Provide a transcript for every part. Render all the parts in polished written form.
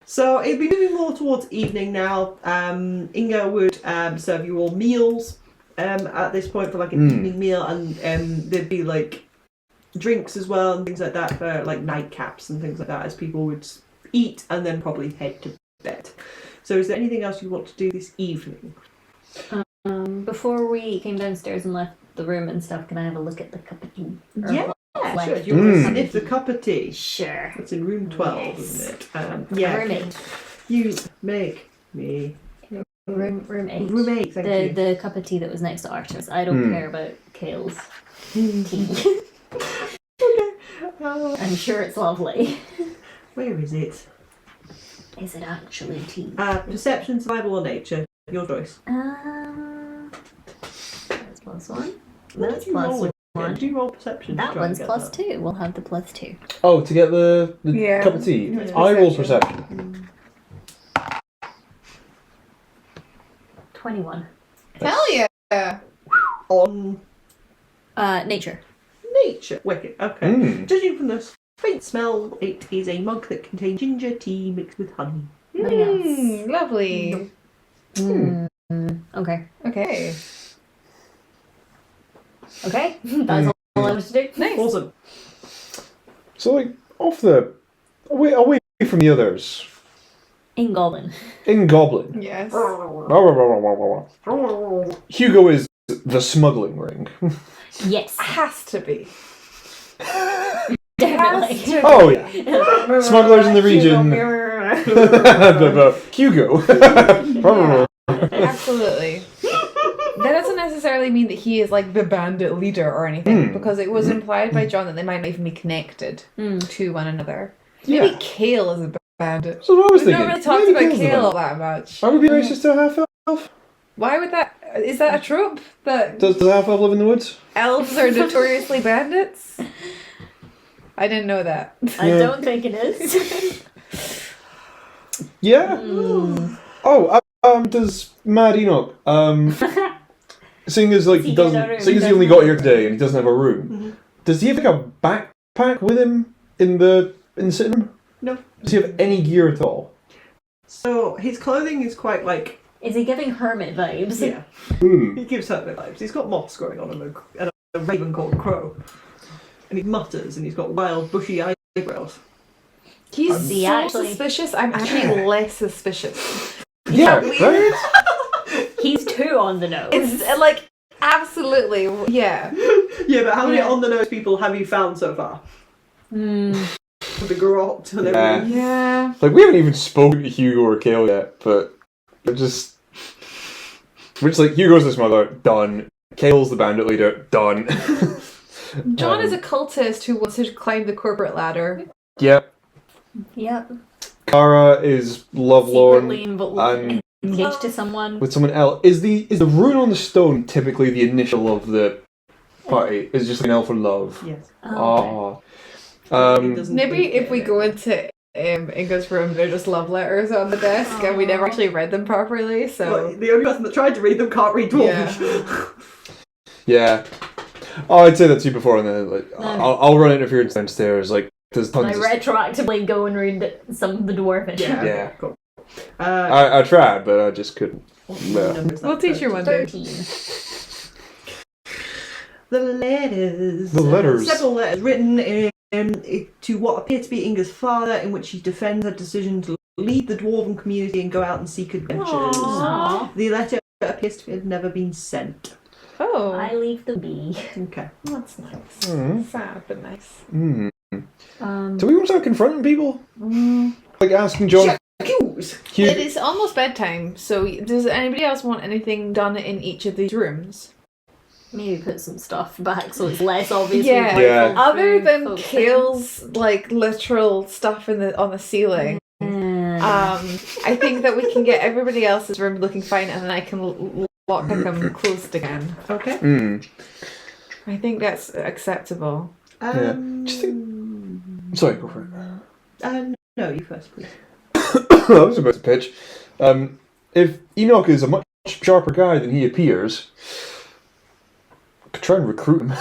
So it'd be moving more towards evening now. Inga would serve you all meals at this point for like an evening meal, and there'd be like drinks as well and things like that for like nightcaps and things like that as people would eat and then probably head to bed. So is there anything else you want to do this evening? Before we came downstairs and left the room and stuff, can I have a look at the cup of tea? Yeah, sure. Do you want to sniff the cup of tea? Sure. It's in room 12, isn't it? Yeah. Room 8. You make me. Room 8. Room 8, thank you. The cup of tea that was next to Artemis. I don't care about Kale's tea. I'm sure it's lovely. Where is it? Is it actually tea? Perception, survival, or nature? Your choice. That's +1. That's +1. Do you roll perception? That one's +2. We'll have the +2. Oh, to get the cup of tea. Yeah. I roll perception. 21. Hell yeah! On Nature. nature. Wicked. Okay. Judging from the faint smell, it is a mug that contains ginger tea mixed with honey. Lovely. Okay. Okay. Okay. That's all I was to do. Nice. Awesome. So, like, away from the others. In Goblin. In Goblin. Yes. Hugo is the smuggling ring. Yes. Has to be. Definitely. Oh, yeah. Smugglers in the region. Hugo. Absolutely. That doesn't necessarily mean that he is like the bandit leader or anything, because it was implied by John that they might not even be connected to one another. Maybe Yeah. Kale is a bandit. That's what I was We've thinking. not really talked Maybe about Kale's the Kale one. that much. I would be racist to a half-elf. Why would that? Is that a trope that Does the half-elf live in the woods? elves are notoriously bandits? I didn't know that. I don't think it is. Yeah. Oh, does Mad Enoch, seeing as like he he's only got here today and he doesn't have a room, does he have like a backpack with him in the sitting room? No. Does he have any gear at all? So his clothing is quite like... Is he giving hermit vibes? Yeah. He gives hermit vibes. He's got moss growing on him and a raven called Crow. And he mutters and he's got wild bushy eyebrows. He's he so actually- suspicious. I'm actually less suspicious. Yeah, weird? right? He's 2 on the nose. It's like absolutely, yeah. Yeah, but how many on-the-nose people have you found so far? With the garrote and everything. Yeah. Like, we haven't even spoken to Hugo or Kale yet, but we're just like, Hugo's the smuggler, done. Kale's the bandit leader, done. John is a cultist who wants to climb the corporate ladder. Yep. Yep. Kara is lovelorn Secretly and engaged to someone. with someone else. Is the rune on the stone typically the initial of the party? Is just an elf for love? Yes. Oh. Maybe if we go into Inga's room, they're just love letters on the desk, and we never actually read them properly. So Well, the only person that tried to read them can't read dwarves. Yeah. Oh, I'd say that to you before, and then like I'll run interference downstairs. Like there's tons. I of retroactively go and read some of the dwarfish. Yeah. Cool. I tried, but I just couldn't. No. we'll teach you one day. 13. The letters. The letters. Several letters written to what appear to be Inga's father, in which she defends her decision to leave the dwarven community and go out and seek adventures. Aww. The letter appears to have never been sent. Oh, I leave the bee. Okay. that's nice. Mm. Sad but nice. Mm. Do we want to start confronting people? Like asking John. Accuse. It is almost bedtime, so does anybody else want anything done in each of these rooms? Maybe put some stuff back so it's less obvious. Yeah. Yeah. Other than Folks. Kale's like literal stuff on the ceiling, I think that we can get everybody else's room looking fine, and then I can lock them closed again. Okay. Mm. I think that's acceptable. Yeah. Just sorry, go for it. No, you first, please. I was about to pitch. If Enoch is a much sharper guy than he appears, I could try and recruit him.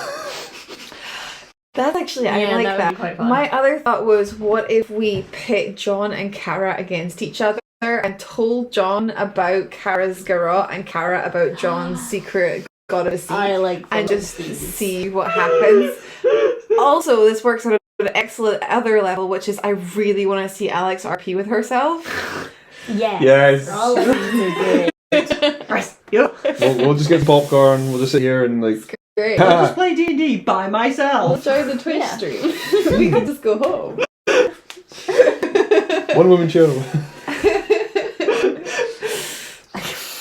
That's actually, I Yeah, like that would that. be quite fun. My other thought was, what if we pit John and Kara against each other and told John about Kara's garrote and Kara about John's secret goddess I like and both just these. see what happens. Also, this works on an excellent other level, which is I really want to see Alex RP with herself. Yes. Yes. All of these are good. We'll just get the popcorn. We'll just sit here and like. Great. I'll just play D&D by We'll myself. join the Twitch Yeah. stream. We can just go home. One woman show.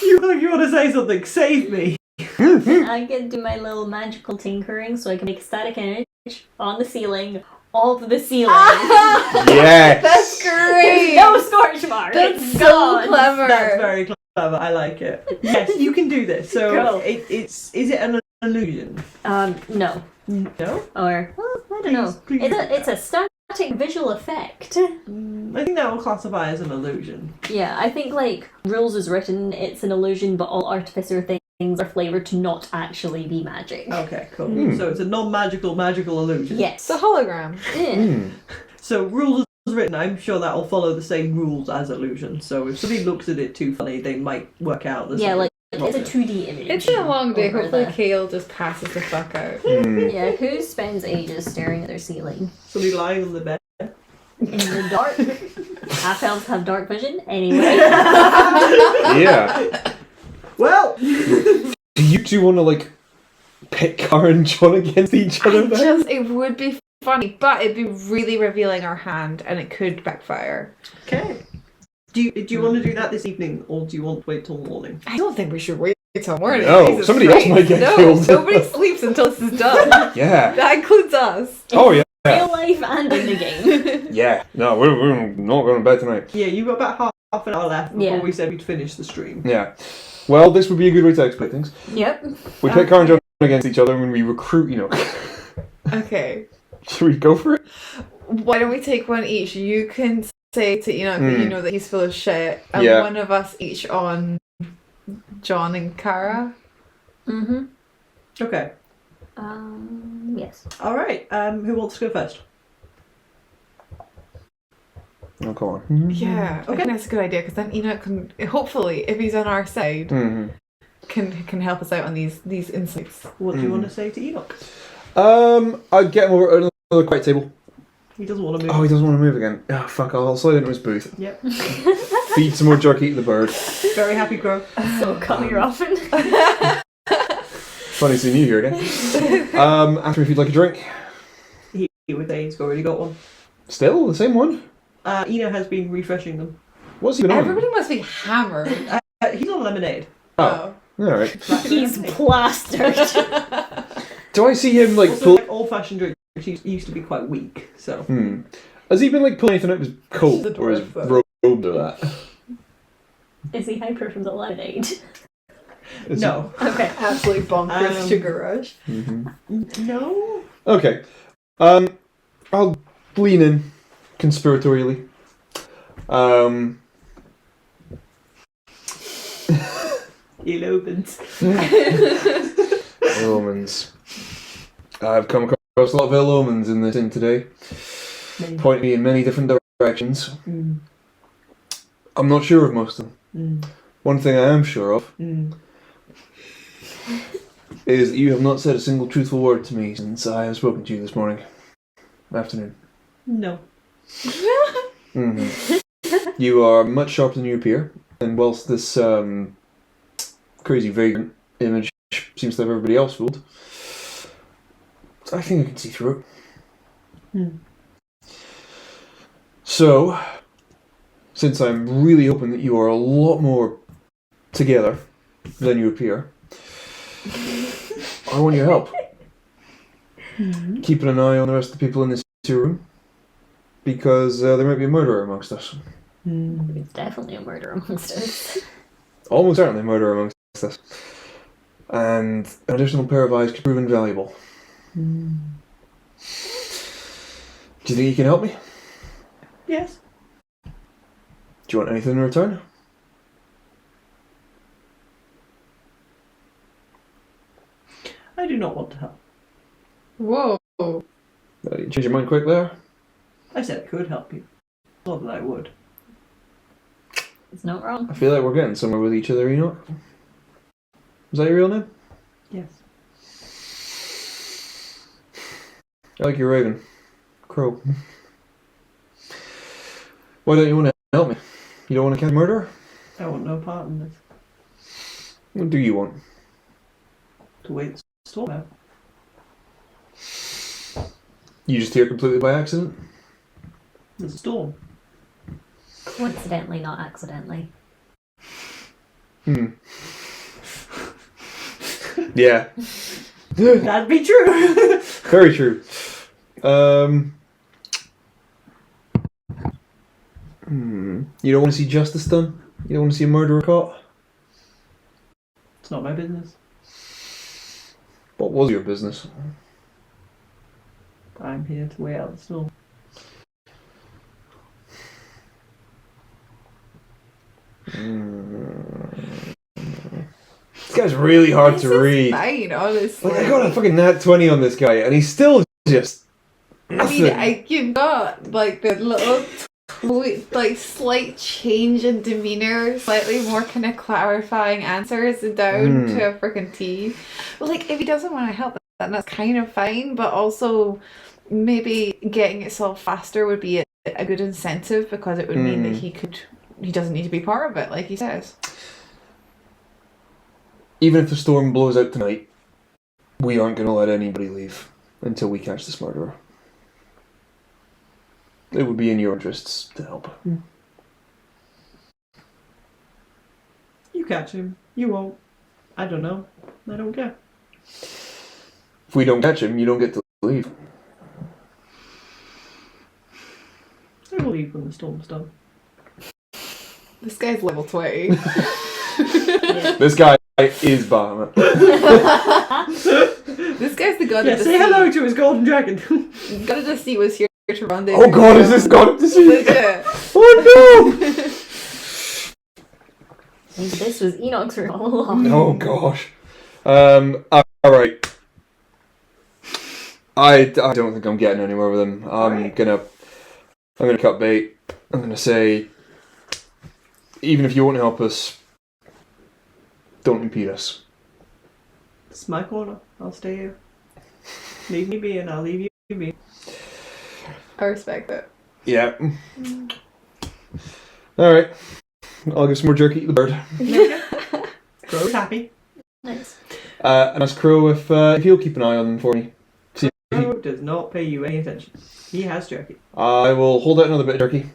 You look like you want to say something. Save me. I can do my little magical tinkering so I can make a static image on the ceiling of the ceiling. Yes. That's great. No scorch mark. That's It's so gone. clever. That's very clever. I like it. Yes, you can do this. So Cool. is it an illusion? No. No? Or, well, I don't know. Please It's a static visual effect. I think that will classify as an illusion. Yeah, I think, like, rules is written, it's an illusion, but all artificer things are flavoured to not actually be magic. Okay, cool. So it's a non-magical magical illusion. Yes. It's a hologram. Yeah. So rules as written, I'm sure that will follow the same rules as illusion. So if somebody looks at it too funny, they might work out. There's Yeah, something like, wrong it's a with it. 2D image. It's been a long day. over Hopefully, the- Kale just passes the fuck out. Yeah, who spends ages staring at their ceiling? Somebody lying on the bed. In the dark. Half elves have dark vision, anyway. Yeah. Well, Do you two want to like pit Kara and John against each other? Then? It would be funny, but it'd be really revealing our hand, and it could backfire. okay. Do you want to do that this evening, or do you want to wait till morning? I don't think we should wait till morning. No, Jesus somebody else Christ. might get no, killed. Nobody sleeps until this is done. Yeah. That includes us. Oh yeah. Real life and in the game. Yeah. No, we're not going to bed tonight. Yeah, you've got about half an hour left before Yeah. we said we'd finish the stream. Yeah. Well, this would be a good way to explain things. Yep. We pit Kara and John against each other when we recruit. Okay. Should we go for it? Why don't we take one each? You can say to Enoch that you know that he's full of shit, and Yeah. one of us each on John and Kara. Mm-hmm. Okay. Yes. All right. Who wants to go first? Oh, come on. Yeah, I think that's a good idea because then Enoch can, hopefully, if he's on our side, Mm-hmm. can help us out on these insights. What do you want to say to Enoch? I'd get him over another quiet table. He doesn't want to move. Oh, he doesn't want to move again. Oh, fuck, I'll slide into his booth. Yep. Feed some more jerky to the bird. Very happy crow. So come here often. Funny seeing you here again. Ask me if you'd like a drink. He would say he's already got one. Still, the same one? Eno has been refreshing them. What's he been on? Everybody must be hammered. He's on lemonade. Oh, alright. He's plastered. Do I see him, like, Also, pull... like old-fashioned drink. He used to be quite weak, so. Has he been, like, pulling anything out of his coat? She's a Or his dwarf, though. robe or that? Is he hyper from the lemonade? Is No. Okay. Absolutely bonkers sugar rush. he- No. Okay. I'll lean in conspiratorially. Elopements. Omens. I've come across a lot of ill omens in this inn today. Point me in many different directions. I'm not sure of most of them. One thing I am sure of is that you have not said a single truthful word to me since I have spoken to you this morning. Afternoon. No. You are much sharper than you appear, and whilst this crazy vagrant image seems to have everybody else fooled, I think I can see through it. So, since I'm really hoping that you are a lot more together than you appear, I want your help. Keeping an eye on the rest of the people in this room, because there might be a murderer amongst us. It's definitely a murder amongst us. Almost certainly a murderer amongst us. And an additional pair of eyes could prove invaluable. Do you think you can help me? Yes. Do you want anything in return? I do not want to help. Whoa. You change your mind quick there? I said I could help you. Not that I would. It's not wrong. I feel like we're getting somewhere with each other, Enoch. Is that your real name? Yes. I like your raven. Crow. Why don't you want to help me? You don't want to catch a murderer? I want no part in this. What do you want? To wait the storm out. You just here completely by accident? There's a storm. Coincidentally, not accidentally. Yeah. That'd be true. Very true. You don't want to see justice done? You don't want to see a murderer caught? It's not my business. What was your business? I'm here to wait out the storm. This guy's really hard to read. Fine, honestly. Like, I got a fucking nat 20 on this guy, and he's still just nothing. I mean, you've got like the little like slight change in demeanor, slightly more kind of clarifying answers down to a freaking T. But like, if he doesn't want to help, then that's kind of fine. But also, maybe getting it solved faster would be a good incentive because it would mean that he doesn't need to be part of it, like he says. Even if the storm blows out tonight, we aren't going to let anybody leave until we catch this murderer. It would be in your interests to help. You catch him. You won't. I don't know. I don't care. If we don't catch him, you don't get to leave. I will leave when the storm's done. This guy's level 20. This guy is Bahamut. This guy's the god Yeah, of the say sea. hello to his golden dragon. God of the sea was here to run this. Oh god, is this God of the Sea? Legit. Oh This was Enoch's room all along. no! Oh gosh. Alright. I don't think I'm getting anywhere with him. I'm gonna cut bait. I'm gonna say, even if you won't help us, don't impede us. It's my corner. I'll stay here. Leave me be and I'll leave you be. I respect that. Yeah. Alright. I'll give some more jerky to the bird. Crow's happy. Nice. And ask Crow if he'll keep an eye on them for me. Crow does not pay you any attention. He has jerky. I will hold out another bit of jerky.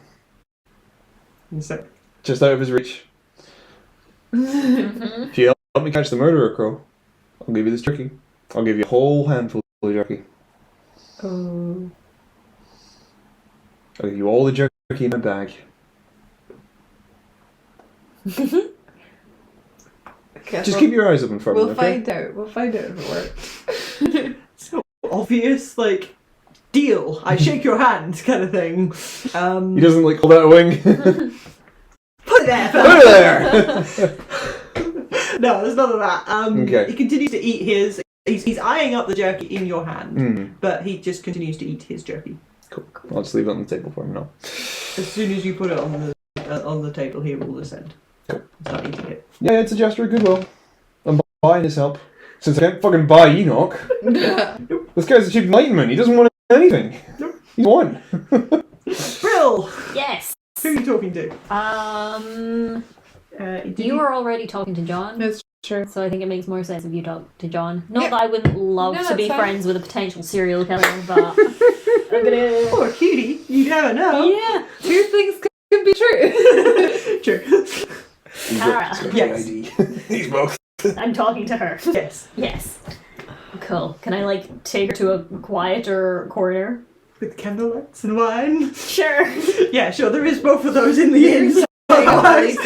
In a sec. Just out of his reach. If you help me catch the murderer, Crow, I'll give you this jerky. I'll give you a whole handful of jerky. Oh. I'll give you all the jerky in my bag. Okay, Just keep your eyes open for me, We'll okay? find out. We'll find out if it works. So obvious, like, deal. I shake your hand kind of thing. He doesn't like hold out a wing. Put it there. Put it there! No, there's none of that. Okay. He continues to eat his. He's eyeing up the jerky in your hand, but he just continues to eat his jerky. Cool. I'll just leave it on the table for him now. As soon as you put it on the table, he will descend. Cool. Start eating it. Yeah, it's a gesture of goodwill. I'm buying his help. Since I can't fucking buy Enoch. This guy's achieved enlightenment. He doesn't want anything. Nope. He's won. Brill! Yes. Who are you talking to? You were already talking to John. That's true. So I think it makes more sense if you talk to John. Not Yeah. that I wouldn't love No, to that's be fine. friends with a potential serial killer, but I'm gonna. Poor cutie. You never know. Yeah. Two things can be true. True. Kara. He's got Yes. the ID. He's both. I'm talking to her. Yes. Yes. Cool. Can I like take her to a quieter corner? With candlelights and wine. Sure. Yeah, sure. There is both of those in the inn. At least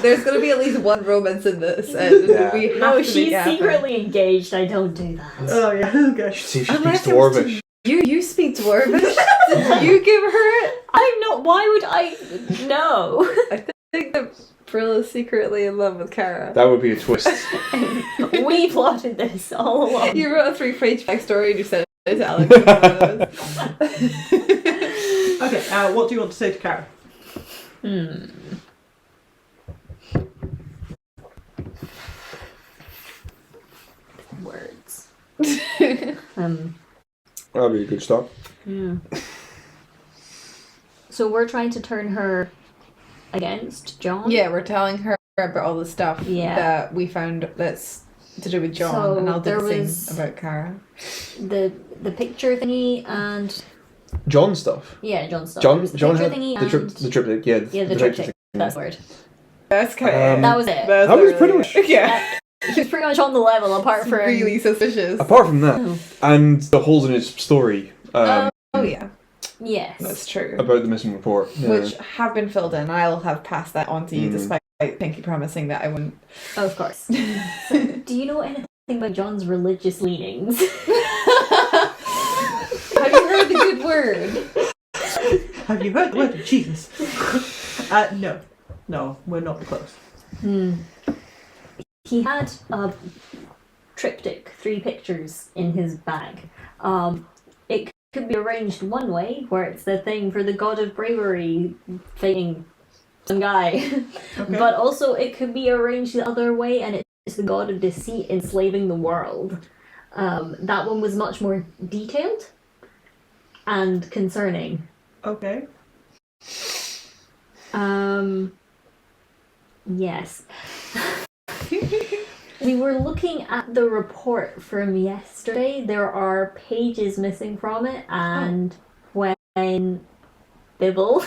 there's going to be at least one romance in this, and Yeah. we have No, to she's make it happen. secretly engaged. I don't do that. Oh yeah. Okay. See if she Unless speaks it was Dwarvish. You speak Dwarvish? Did you give her it? I'm not. Why would I? No. I think that Brill is secretly in love with Kara. That would be a twist. We plotted this all along. You wrote a 3-page backstory and you said Alex is one of those. Okay, what do you want to say to Kara? Words. That'd be a good start. Yeah. So we're trying to turn her against John? Yeah, we're telling her about all the stuff that we found that's to do with John, So and I'll do there the was same about Kara. The picture thingy and... John stuff. Yeah, John stuff. John the had thingy the triptych. Yeah, the triptych. That's the word. That's kind of... that was it. That was pretty much... Yeah. He was pretty much on the level, apart from... really suspicious. Apart from that, and the holes in his story. Oh, yeah. Yes. That's true. About the missing report. Yeah. Which have been filled in. I'll have passed that on to you, despite Pinky promising that I wouldn't. Oh, of course. So, do you know anything about John's religious leanings? Have you heard the good word? Have you heard the word of Jesus? No. No, we're not close. He had a triptych, 3 pictures in his bag. It could be arranged one way, where it's the thing for the god of bravery fighting some guy. Okay. But also it could be arranged the other way, and it's the god of deceit enslaving the world. That one was much more detailed and concerning. Okay. Yes. We were looking at the report from yesterday. There are pages missing from it, and when Bibble...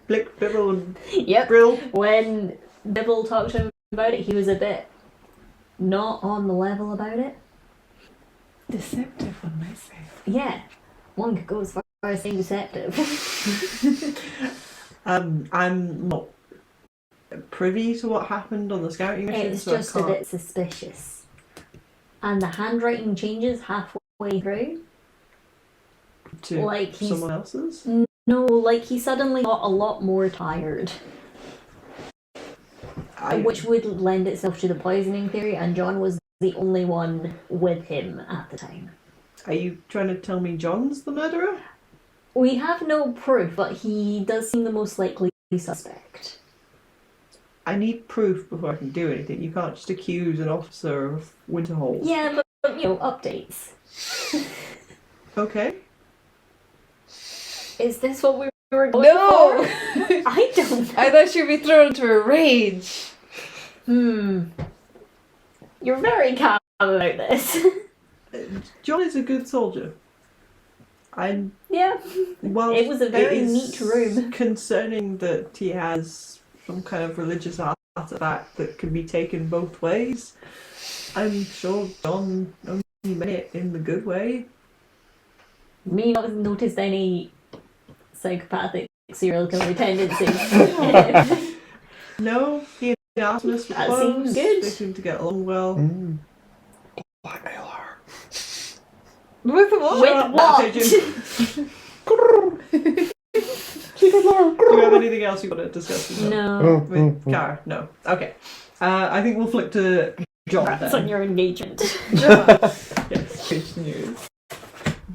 Blick, Bibble, and Yep. Brill. When Bibble talked to him about it, he was a bit not on the level about it. Deceptive, one might say. Yeah. One could go as far as saying deceptive. I'm not privy to what happened on the scouting mission. It's so just I a can't... bit suspicious. And the handwriting changes halfway through. to like he's- someone else's. No, like he suddenly got a lot more tired. Which would lend itself to the poisoning theory, and John was the only one with him at the time. Are you trying to tell me John's the murderer? We have no proof, but he does seem the most likely suspect. I need proof before I can do anything. You can't just accuse an officer of winter holes. Yeah, but you know, updates. Okay. Is this what we were going No! for? I don't know. I thought you'd be thrown into a rage. You're very calm about this. John is a good soldier. I'm Yeah. well. It was a very it is neat room. Concerning that he has some kind of religious artifact that can be taken both ways. I'm sure John only meant it in the good way. Me not noticed any psychopathic serial killer tendencies. No, he and Artemis were That close. seems good. They seem to get along well. Blackmail her. With what? With That what? pigeon. Do you have anything else you want to discuss with No. with Kara? No. Okay. I think we'll flip to John That's then. on your engagement. Yes. Good news.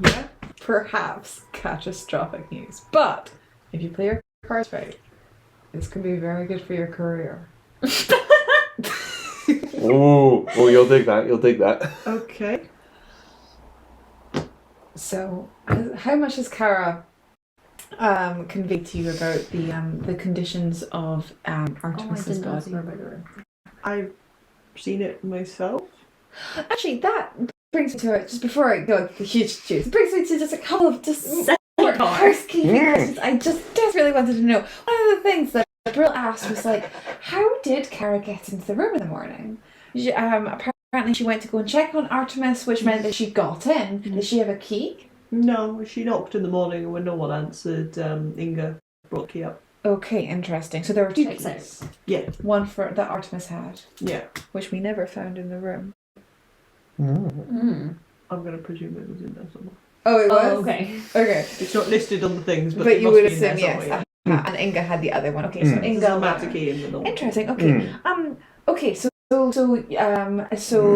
Yeah. Perhaps catastrophic news. But if you play your cards right, this could be very good for your career. Oh, you'll dig that. You'll dig that. Okay. So, how much has Kara conveyed to you about the conditions of Artemis's body? I've seen it myself. Actually, that brings me to it. Just before I go the huge juice, it brings me to just a couple of more housekeeping questions. I just desperately wanted to know. One of the things that Brill asked was like, how did Kara get into the room in the morning? Apparently she went to go and check on Artemis, which meant that she got in. Did she have a key? No, she knocked in the morning and when no one answered, Inga brought the key up. Okay, interesting. So there were two Checks out. keys. Yeah. One for that Artemis had, Yeah. which we never found in the room. Mm. I'm going to presume it was in there somewhere. Oh, it was? Oh, okay. Okay. It's not listed on the things, but, But it you must would be in there assume, yes. somewhere, And Inga had the other one. Okay, so yeah. There's Inga... a master key in the normal. Interesting, okay. Okay, so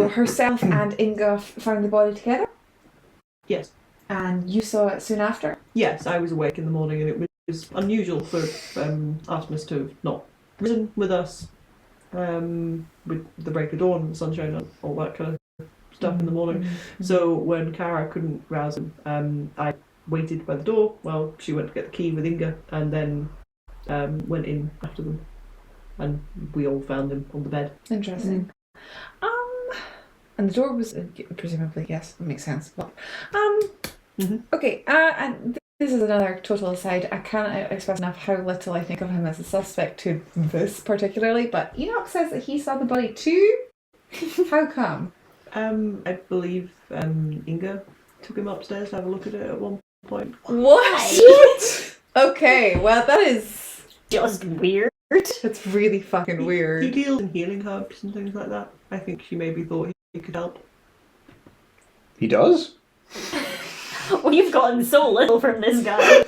herself and Inga found the body together? Yes. And you saw it soon after? Yes, I was awake in the morning, and it was unusual for Artemis to have not risen with us with the break of dawn and the sunshine and all that kind of stuff in the morning. So when Kara couldn't rouse him, I waited by the door while she went to get the key with Inga, and then went in after them, and we all found him on the bed. Interesting. And the door was presumably, yes, that makes sense. Okay, and this is another total aside. I can't express enough how little I think of him as a suspect to this particularly, but Enoch says that he saw the body too. How come? I believe Inga took him upstairs to have a look at it at one point. What? Okay, well that is Just weird. that's really fucking weird. He deals in healing herbs and things like that. I think she maybe thought he could help. He does? We've gotten so little from this guy.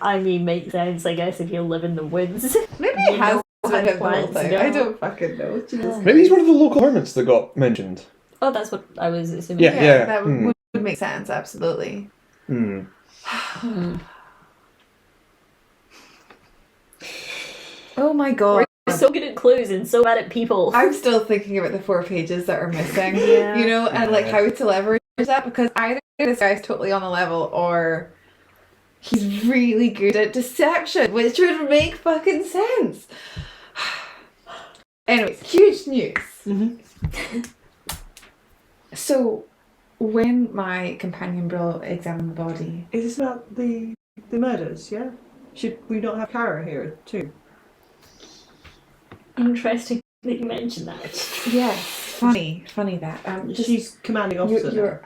I mean, makes sense, I guess, if you live in the woods. Maybe he has how been the whole plants thing. go. I don't fucking know. Jesus. Maybe he's one of the local hermits that got mentioned. Oh, that's what I was assuming. Yeah. That would make sense, absolutely. Oh my god. We're so good at clues and so bad at people. I'm still thinking about the 4 pages that are missing, Yeah. you know, and like how to leverage that, because either this guy's totally on the level or he's really good at deception, which would make fucking sense. Anyways, huge news. So, when my companion Brill examined the body... Is this about the murders, yeah? Should we not have Kara here too? Interesting that you mentioned that. Yes, funny that. She's commanding officer. You're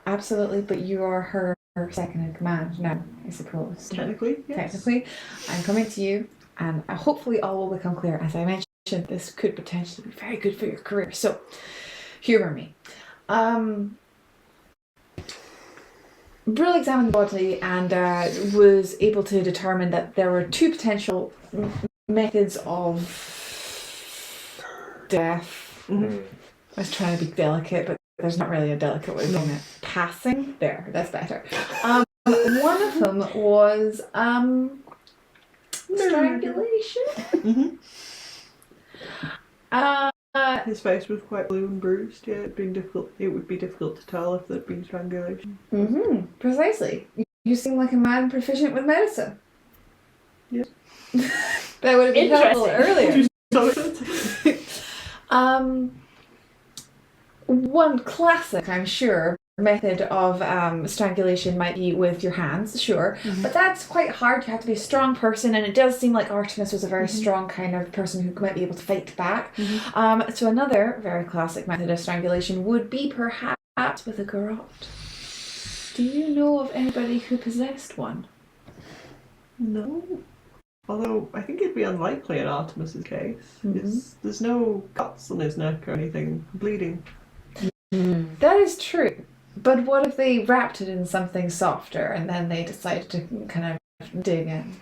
absolutely, but you are her second in command now, I suppose. Technically, yes. Technically, I'm coming to you, and hopefully all will become clear. As I mentioned, this could potentially be very good for your career. So, humour me. Brill examined the body and was able to determine that there were 2 potential methods of death. I was trying to be delicate, but there's not really a delicate way of doing it. Passing? There, that's better. One of them was strangulation. His face was quite blue and bruised. Yeah, it would be difficult to tell if there'd been strangulation. Precisely. You seem like a man proficient with medicine. Yeah. That would have been helpful earlier. One classic, I'm sure, method of strangulation might be with your hands, sure, but that's quite hard. You have to be a strong person, and it does seem like Artemis was a very strong kind of person who might be able to fight back. So another very classic method of strangulation would be perhaps with a garrote. Do you know of anybody who possessed one? No. Although I think it'd be unlikely in Artemis's case. There's no cuts on his neck or anything bleeding. That is true. But what if they wrapped it in something softer and then they decided to kind of dig in?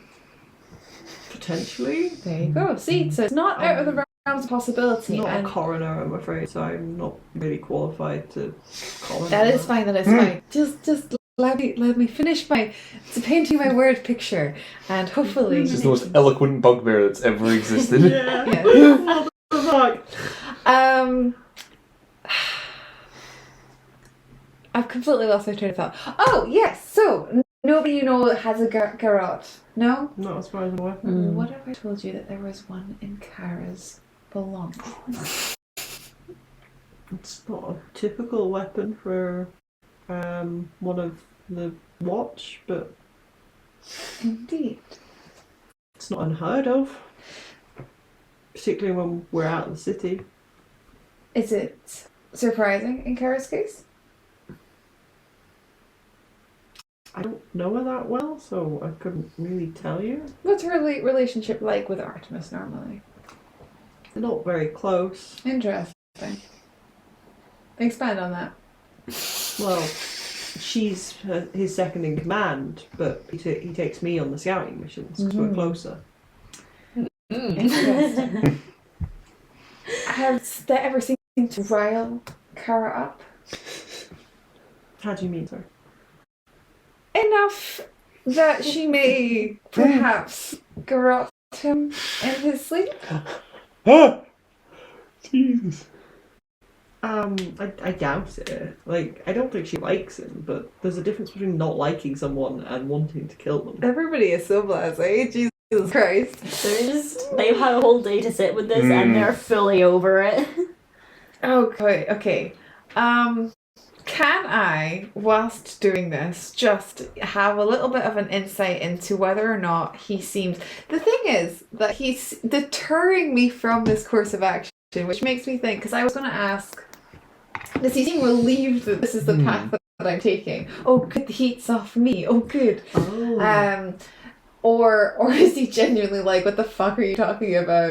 Potentially. There you go. See, so it's not out of the realms of possibility. Not a coroner, I'm afraid, so I'm not really qualified to comment. That is fine. That is fine. Just let me finish painting my word picture, and hopefully. This is the most eloquent bugbear that's ever existed. Yeah. I've completely lost my train of thought. Oh, yes, so nobody you know has a garrote, no? Not as far as I'm aware. What if I told you that there was one in Kara's belongings? It's not a typical weapon for one of the watch, but Indeed. it's not unheard of. Particularly when we're out of the city. Is it surprising in Kara's case? I don't know her that well, so I couldn't really tell you. What's her relationship like with Artemis normally? They're not very close. Interesting. Expand on that. Well, she's his second in command, but he takes me on the scouting missions because we're closer. Interesting. Has that ever seemed to rile Kara up? How do you mean, sorry? Enough that she may perhaps garrote him in his sleep? Ah! Jesus. I doubt it. Like, I don't think she likes him, but there's a difference between not liking someone and wanting to kill them. Everybody is so blasé. Jesus Christ. They've had a whole day to sit with this and they're fully over it. Okay. Can I, whilst doing this, just have a little bit of an insight into whether or not he seems... The thing is that he's deterring me from this course of action, which makes me think, because I was going to ask, does he seem relieved that this is the path that I'm taking? Oh, good, the heat's off me. Oh, good. Oh. Or is he genuinely like, what the fuck are you talking about?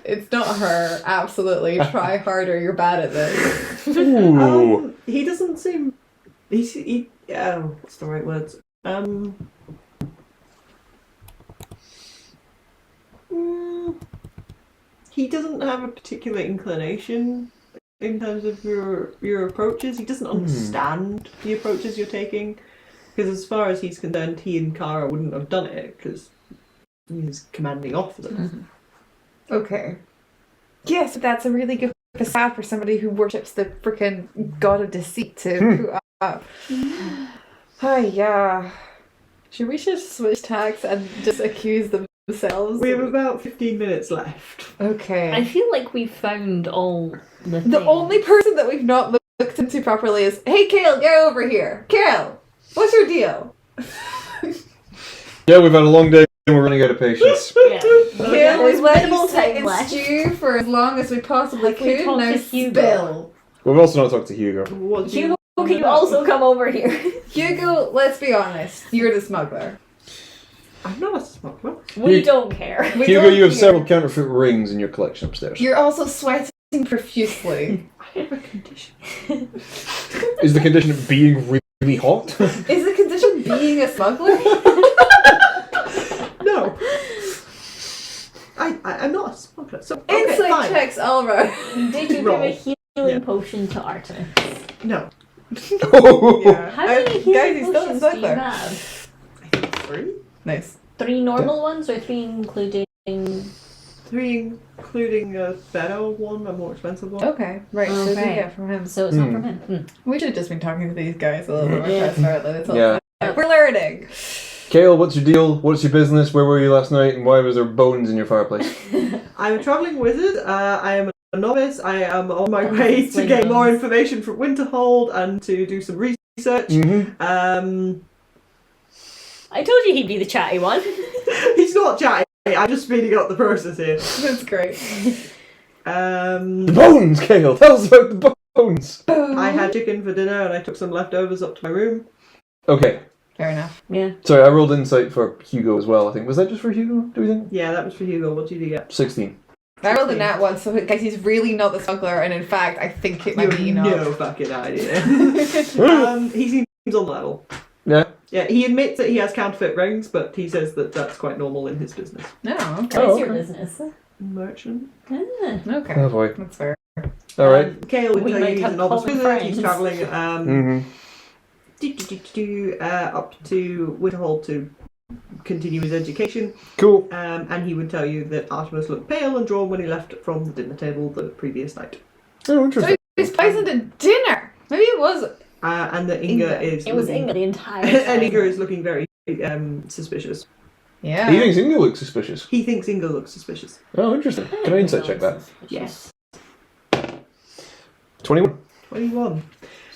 It's not her. Absolutely. Try harder. You're bad at this. Ooh. He doesn't seem... what's the right words? He doesn't have a particular inclination in terms of your approaches. He doesn't understand the approaches you're taking. Because as far as he's concerned, he and Kara wouldn't have done it because he's commanding officer. Okay. Yes, but that's a really good facade for somebody who worships the freaking god of deceit to put up. Yeah. Should we just switch tags and just accuse themselves? We have about 15 minutes left. Okay. I feel like we've found all the things. The only person that we've not looked into properly is, hey, Kale, get over here. Kale, what's your deal? Yeah, we've had a long day and we're running out of patience. Yeah. Kale, There's we've let minimal you sit time and left. stew for as long as we possibly Have we could. talked Now to Hugo? spill. We've also not talked to Hugo. What do Hugo, can you also come over here? Hugo, let's be honest. You're the smuggler. I'm not a smuggler. We don't care. We Hugo, don't you have care. several counterfeit rings in your collection upstairs. You're also sweating profusely. I have a condition. Is the condition of being really hot? Is the condition being a smuggler? No. I'm not a smuggler. So, okay, Insight fine. checks all around. Did you Roll. give a healing Yeah. potion to Artemis? No. Oh. How many guys, healing he's still a potions do you smuggler. have? I think 3? Nice. 3 normal ones or 3 including... 3 including a better one, a more expensive one. Okay, right. So Okay. we get from him. So it's not from him. We should have just been talking to these guys a little bit more Yeah. transparently. That's all. Yeah. We're learning. Kale, what's your deal? What's your business? Where were you last night? And why was there bones in your fireplace? I'm a travelling wizard. I am a novice. I am on my way to Explain get more those. information from Winterhold and to do some research. I told you he'd be the chatty one. He's not chatting. I'm just speeding up the process here. That's great. The bones, Kale! Tell us about the bones! I had chicken for dinner and I took some leftovers up to my room. Okay. Fair enough. Yeah. Sorry, I rolled insight for Hugo as well, I think. Was that just for Hugo, do we think? Yeah, that was for Hugo. What did you get? 16. I rolled a nat one, so guys, he's really not the smuggler, and in fact, I think it might be You enough. have no fucking idea. He seems on level. Yeah? Yeah, he admits that he has counterfeit rings, but he says that that's quite normal in his business. No, okay. What's Oh, your okay. business? Merchant. Ah. Okay. Oh boy. That's fair. Alright. Kale would We tell you might he's a have novice common wizard. He's friends. travelling up to Winterhold to continue his education. Cool. And he would tell you that Artemis looked pale and drawn when he left from the dinner table the previous night. Oh, So interesting. he was poisoned at dinner. Maybe it was. And that Inga is It was looking- Inga the entire and time. Inga is looking very suspicious. Yeah. He thinks Inga looks suspicious. He thinks Inga looks suspicious. Oh, interesting. Can I insight check that? Yes. 21. 21.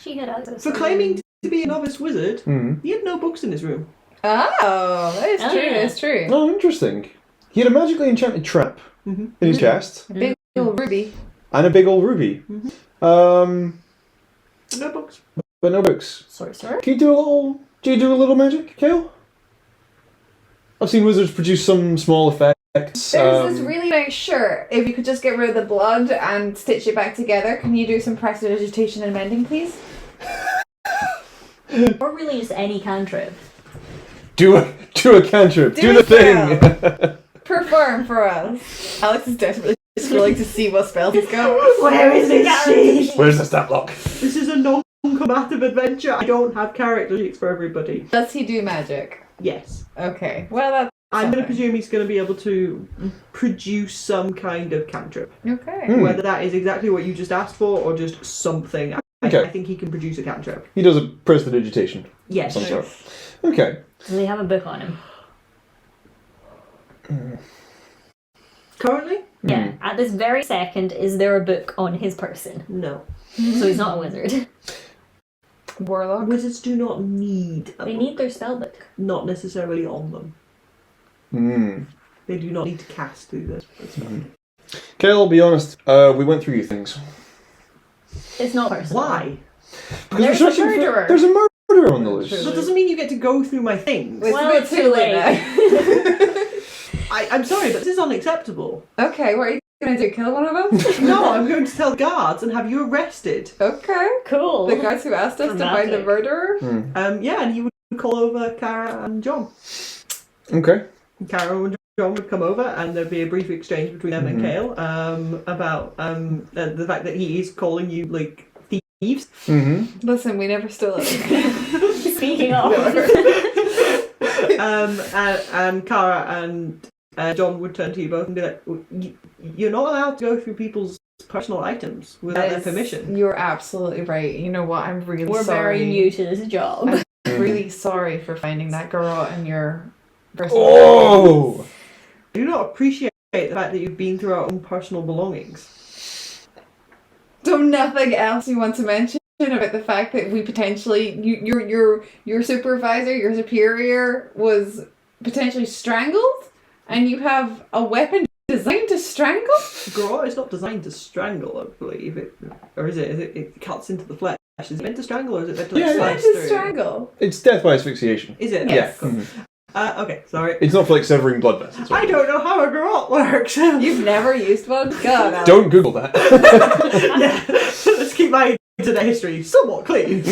She had access For to- claiming to be a novice wizard, Mm. he had no books in his room. Oh, that is Oh, true. yeah. That's true. Oh, interesting. He had a magically enchanted trap Mhm. in his chest, Big old ruby. and a big old ruby. Mhm. No books. But no books. Sorcerer? Can you do a little? Do you do a little magic, Kale? I've seen wizards produce some small effects. There's this really nice shirt. If you could just get rid of the blood and stitch it back together, can you do some prestidigitation and mending, please? Or really just any cantrip. Do a cantrip. Do Do the a thing. Perform for us. Alex is desperately scrolling to see what spells he's got. Where is this sheet? Where's the stat block? This is a novice combative adventure. I don't have character sheets for everybody. Does he do magic? Yes. Okay. Well, that's I'm going to presume he's going to be able to produce some kind of cantrip. okay. Whether that is exactly what you just asked for or just something. Okay. I think he can produce a cantrip. He does a prestidigitation. Yes. Some sort. Okay. Do they have a book on him? Currently? Yeah. At this very second, is there a book on his person? No. So he's not a wizard. Warlock. Wizards do not need a They book. need their spellbook. Not necessarily on them. They do not need to cast through this. Kale, I'll be honest, we went through your things. It's not personal. Why? Because There's we're a searching murderer. there's a murderer on the loose. That doesn't mean you get to go through my things. It's Well, a bit it's too late. I'm sorry, but this is unacceptable. Okay, what are you going to do? Kill one of them? No, I'm going to tell the guards and have you arrested. Okay. Cool. The guys who asked us to find the Dramatic. murderer? Yeah, and you would call over Cara and John. Okay. Cara and John would come over, and there'd be a brief exchange between them and Kale about the fact that he is calling you like thieves. Listen, we never stole it. Speaking of. And Cara and John would turn to you both and be like, "You're not allowed to go through people's personal items without their permission." You're absolutely right. You know what? I'm really We're sorry. very new to this job. I'm really sorry for finding that garrote in your personal Oh! I do not appreciate the fact that you've been through our own personal belongings. So nothing else you want to mention about the fact that we potentially your supervisor, your superior was potentially strangled, and you have a weapon designed to strangle? Garrote is not designed to strangle, I believe. Or is it? It cuts into the flesh. Is it meant to strangle or is it meant to Yeah, slice Meant to through? strangle. It's death by asphyxiation. Is it? Yes. Cool. Okay, sorry. It's not for like severing blood vessels. I don't know how a garrote works. You've never used one? God. Alex. Don't Google that. Yeah, let's keep my internet history somewhat clean.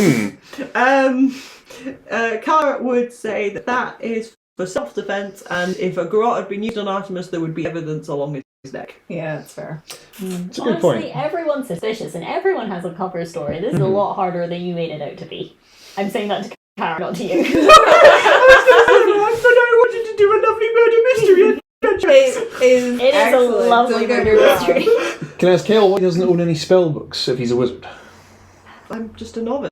Cara would say that is for self-defense, and if a garrote had been used on Artemis, there would be evidence along his neck. Yeah, that's fair. It's a good Honestly, point. everyone's suspicious and everyone has a cover story. This is a lot harder than you made it out to be. I'm saying that to Cara, not to you. I wanted to do a lovely murder mystery adventure. It is a lovely Don't get me murder wrong. mystery. Can I ask Kale why he doesn't own any spell books if he's a wizard? I'm just a novice.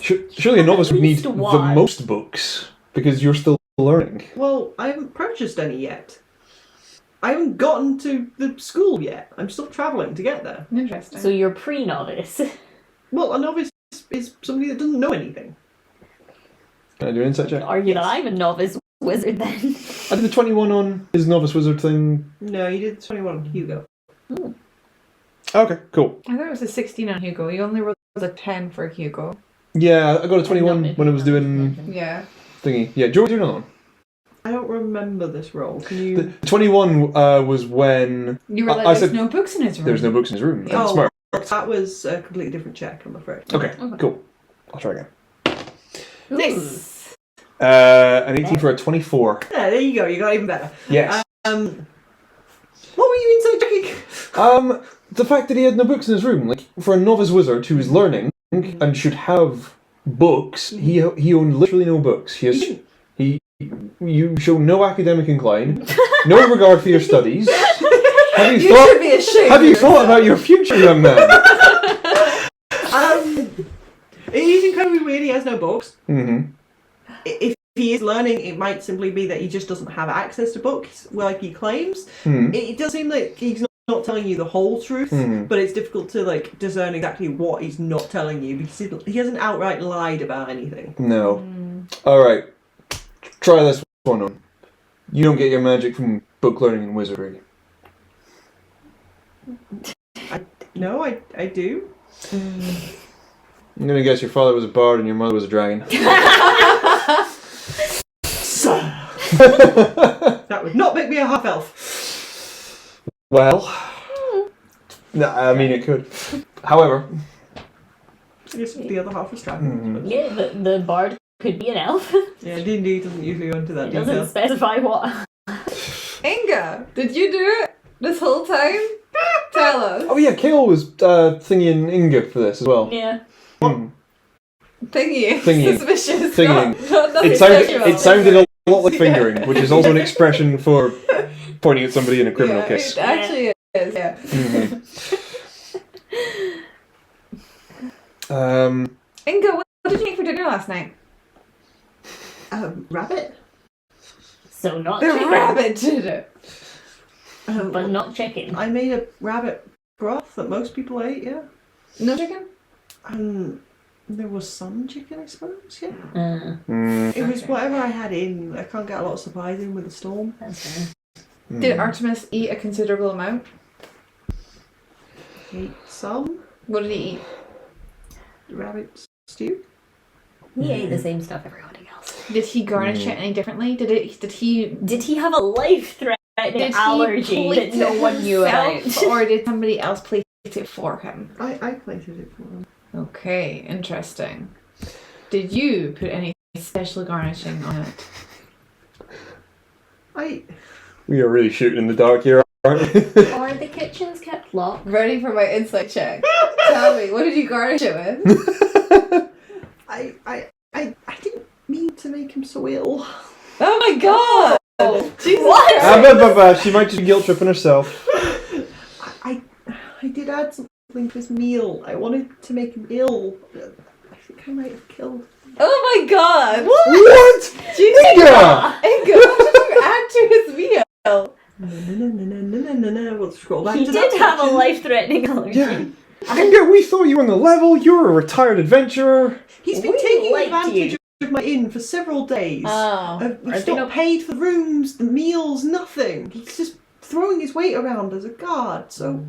Surely a novice would need least the one. most books because you're still learning. Well, I haven't purchased any yet. I haven't gotten to the school yet. I'm still travelling to get there. Interesting. So you're pre-novice. Well, a novice is somebody that doesn't know anything. Can I do an insight check? Argue that I'm a novice wizard then. I did the 21 on his novice wizard thing. No, you did 21 on Hugo. Okay, cool. I thought it was a 16 on Hugo. You only rolled a 10 for Hugo. Yeah, I got a 21 when I was doing Yeah. thingy. Yeah, do you want to do another one? I don't remember this roll. Can you... The 21 was when You were like, I there's said no books in his room. there's no books in his room. Oh. Smart. That was a completely different check, I'm afraid. Okay, cool. I'll try again. Nice. An 18 for a 24. Yeah, there you go. You got even better. Yes. What were you inside checking? The fact that he had no books in his room, like for a novice wizard who's learning and should have books, he owned literally no books. You show no academic incline, no regard for your studies. Have you thought? Should be ashamed. Have you thought about your future, young man? It is incredibly weird he has no books. Mm-hmm. If he is learning, it might simply be that he just doesn't have access to books, like he claims. Hmm. It does seem like he's not telling you the whole truth, but it's difficult to like discern exactly what he's not telling you because he hasn't outright lied about anything. No. All right. Try this one on. You don't get your magic from book learning and wizardry. No, I do. I'm gonna guess your father was a bard and your mother was a dragon. That would not make me a half elf. Well, no, I mean it could. However, I guess the other half was dragon. but- Yeah, the bard could be an elf. Yeah, D&D doesn't usually go into that It detail. doesn't specify what. Inga, did you do it this whole time? Tell us. oh yeah, Kale was thingy and Inga for this as well. Yeah. Thingy. Thingy. Suspicious. Thingying. Nothing It sexual. sounded a lot like fingering, which is also an expression for pointing at somebody in a criminal kiss. It actually is, yeah. Inga, what did you eat for dinner last night? Rabbit? So not The chicken, rabbit did it. but not chicken. I made a rabbit broth that most people ate, yeah. No chicken? There was some chicken, I suppose, yeah. Uh, It was Okay. whatever I had in. I can't get a lot of supplies in with the storm. that's fair. Did Artemis eat a considerable amount? Ate some What did he eat? rabbit stew. He ate the same stuff everybody else. Did he garnish it any differently? Did he Did he have a life-threatening allergy that no one knew about? Or did somebody else plate it for him? I plated it for him. Okay, interesting. Did you put any special garnishing on it? We are really shooting in the dark here, aren't we? Are the kitchens kept locked? Ready for my insight check. Tell me, what did you garnish it with? I didn't mean to make him so ill. Oh my god! Jesus What? Christ. She might just be guilt tripping herself. I did add something to his meal. I wanted to make him ill. I think I might have killed. Oh my god! What? Jesus. Inga! Inga, what did you add to his meal? No. We'll scroll back He to did that have a section. life-threatening allergy. Yeah. Inga, we thought you were on the level. You're a retired adventurer. He's been We taking liked advantage you. of my inn for several days. Oh. We've Are they not not- paid for the rooms, the meals, nothing. He's just throwing his weight around as a guard, so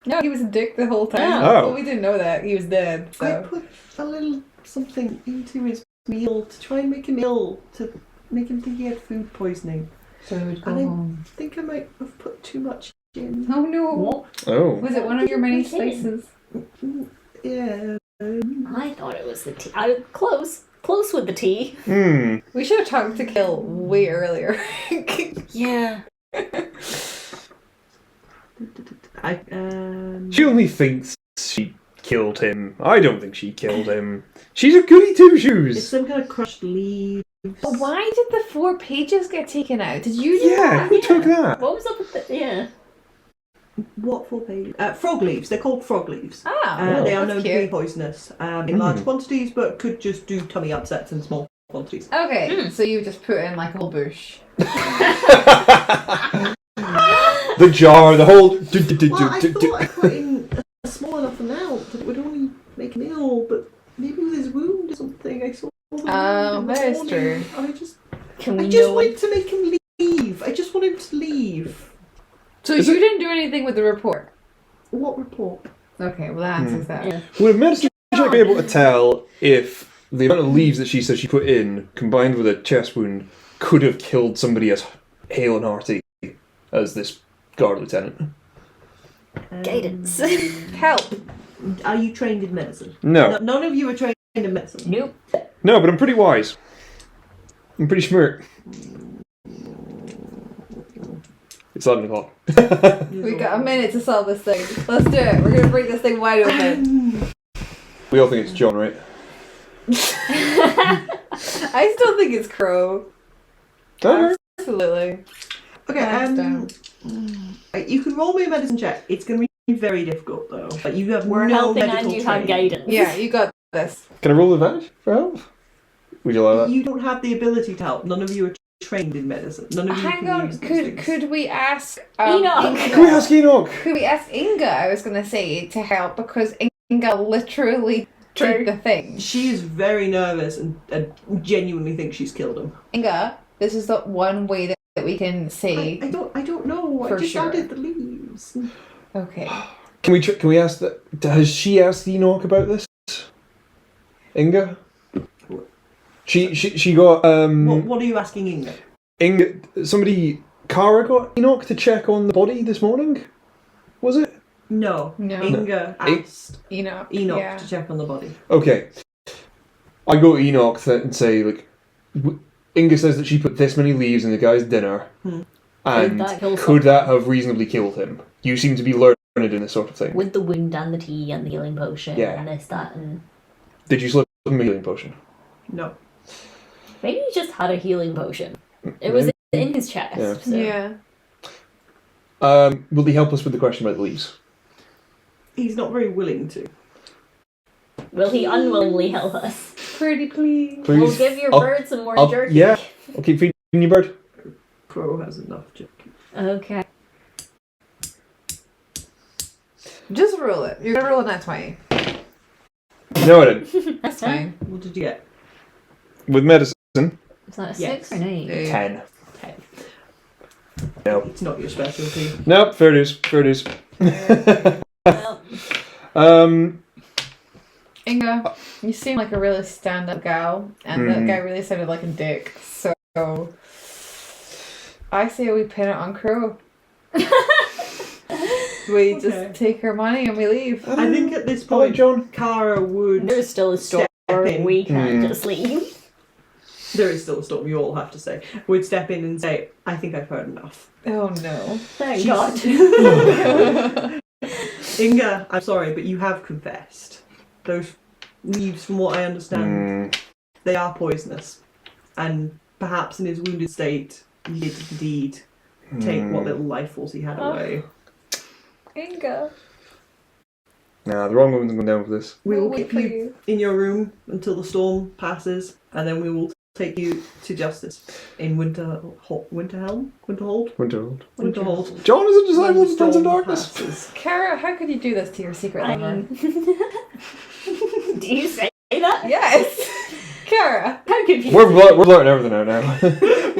No, he was a dick the whole time. Oh. Well, we didn't know that. He was dead, I so. put a little something into his meal to try and make him ill, to make him think he had food poisoning. So he would go And I home. think I might have put too much in. Oh no. What? Oh. Was it one of your many What did you put in? spices? Yeah. I thought it was the tea. I was close with the tea. We should have talked to Kill way earlier. Yeah. She only thinks she killed him. I don't think she killed him. She's a goody It's two-shoes. some kind of crushed leaves. But why did the 4 pages get taken out? Did you do Yeah, that? who took that? What was up with the... Yeah. What for pages? Frog leaves. They're called frog leaves. Ah, They are that's known to be cute. poisonous in large quantities, but could just do tummy upsets in small quantities. Okay, so you just put in like a whole bush. The jar, the whole... Well, I thought I put in a small enough amount that it would only make him ill, but maybe with his wound or something. I saw. The wound in the that is morning. true. Can I we just know wanted to make him leave. I just want him to leave. So Is you it- didn't do anything with the report? What report? Okay, well that answers that. Yeah. Would a medicine check be able to tell if the amount of leaves that she said she put in, combined with a chest wound, could have killed somebody as hale and hearty as this guard lieutenant? Guidance. Help! Are you trained in medicine? No. None of you are trained in medicine. Nope. No, but I'm pretty wise. I'm pretty smart. It's 11 o'clock. We got a minute to solve this thing. Let's do it. We're gonna break this thing wide open. We all think it's John, right? I still think it's Crow. Alright. Absolutely. Okay, Hands you can roll me a medicine check. It's going to be very difficult though. Like you have We're no helping medical and you have training. guidance. Yeah, you got this. Can I roll advantage for help? Would you allow that? You don't have the ability to help. None of you are trained in medicine. None of you Hang can on, use these could things. we ask Enoch. Inga? Can we ask Enoch? Could we ask Inga, I was gonna say, to help because Inga literally did the thing. She is very nervous and genuinely thinks she's killed him. Inga, this is the one way that we can say I don't know. For I just sure. added the leaves. okay. Can we ask that? Has she asked Enoch about this? Inga? She got What are you asking Inga? Inga, somebody, Kara got Enoch to check on the body this morning? Was it? No. No. Inga asked Enoch. Enoch Yeah. to check on the body. Okay. I go to Enoch and say, like, Inga says that she put this many leaves in the guy's dinner, and that kill could that have reasonably killed him? You seem to be learned in this sort of thing. With the wound and the tea and the healing potion Yeah. and this, that, and... Did you slip him a healing potion? No. Maybe he just had a healing potion. It was in his chest. Yeah. So. Yeah. Will he help us with the question about the leaves? He's not very willing to. Will he unwillingly help us? Pretty please. Please. We'll give your bird some more jerky. Yeah, I'll keep feeding you, bird. Crow has enough jerky. Okay. Just roll it. You're gonna roll a nat 20. No, I didn't. That's Fine. What did you get? With medicine, Is that a Yes. 6 or an 8? 10. 10. No. It's not your specialty. Nope, fair dues, fair dues. Well, Inga, you seem like a really stand-up gal, and that guy really sounded like a dick, so I say we pin it on Crow. We just take her money and we leave. I think at this Hello, point, John. Kara would... there's still a storm. in. We can't just leave. There is still a storm, you all have to say. Would step in and say, I think I've heard enough. Oh no. Thank She's- God. Inga, I'm sorry, but you have confessed. Those leaves, from what I understand, they are poisonous. And perhaps in his wounded state, he did indeed take what little life force he had away. Inga. Nah, the wrong woman's going down for this. We will We'll keep wait for you in your room until the storm passes, and then we will take you to justice in Winterhold? Winterhold. John is a disciple of the Prince of Darkness. Passes. Kara, how could you do this to your secret I lover? mean, do you say that? Yes! Kara! How could you? We're blurting everything out now.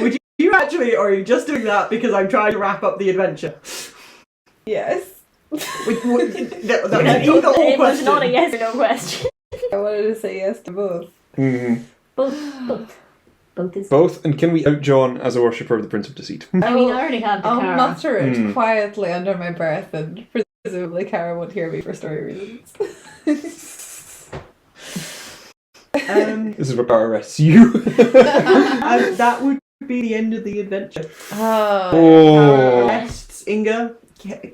Would you actually, or are you just doing that because I'm trying to wrap up the adventure? Yes. That was It the whole was question. not a yes or no question. I wanted to say yes to both. Both is. Both, and can we out John as a worshipper of the Prince of Deceit? I mean, I already have the I'll car. mutter it quietly under my breath, and presumably Kara won't hear me for story reasons. This is where Kara arrests you. That would be the end of the adventure. Oh. Arrests Inga,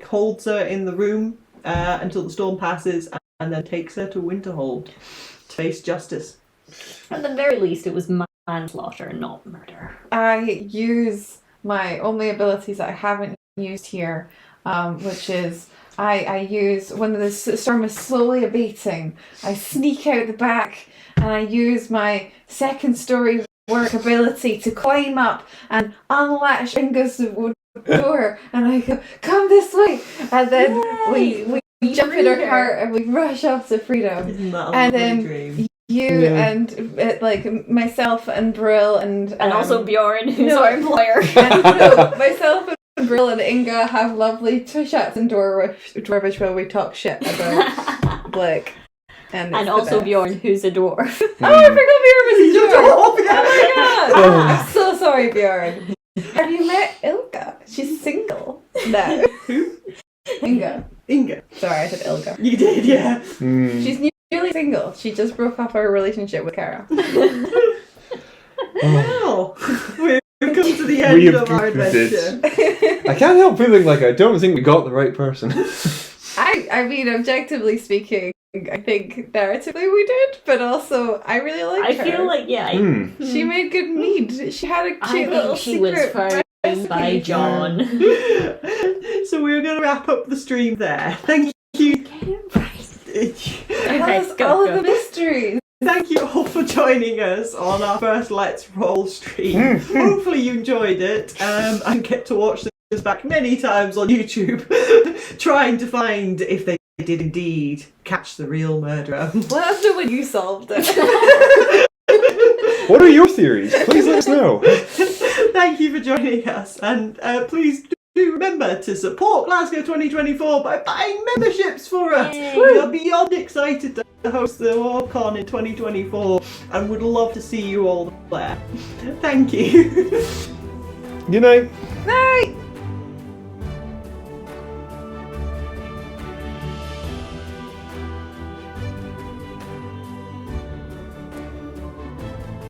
holds her in the room until the storm passes, and then takes her to Winterhold to face justice. At the very least, it was manslaughter and not murder. I use my only abilities that I haven't used here, which is I use, when the storm is slowly abating, I sneak out the back and I use my second story work ability to climb up and unlatch Inga's door, and I go, come this way, and then we jump in our cart and we rush off to freedom. Isn't that a And lovely then dream? You and like myself and Brill and also Bjorn, who's no. our employer. Myself and Brill and Inga have lovely chats and Dwarvish where we talk shit about Blake. And also Bjorn, who's a dwarf. Oh, I forgot Bjorn was a dwarf! Yeah. Oh my god! I'm so sorry, Bjorn. Have you met Ilga? She's single now. Who? Inga. Inga. Sorry, I said Ilga. You did, yeah. She's newly single. She just broke off her relationship with Kara. Well, we've come to the We end have of our concluded. adventure. I can't help feeling like I don't think we got the right person. I mean, objectively speaking, I think narratively we did, but also I really like her. I feel like, She made good mead. She had a I cute little think she was secret framed by recipe. John. So we're going to wrap up the stream there. Thank you. Tell us all of the mysteries. Thank you all for joining us on our first Let's Roll stream. Hopefully you enjoyed it and get to watch this back many times on YouTube, trying to find if they did indeed catch the real murderer. Let us know when you solved it. What are your theories? Please let us know. Thank you for joining us, and please do remember to support Glasgow 2024 by buying memberships for us. Yay. We are beyond excited to host the WarCon in 2024 and would love to see you all there. Thank you. Good night. Night.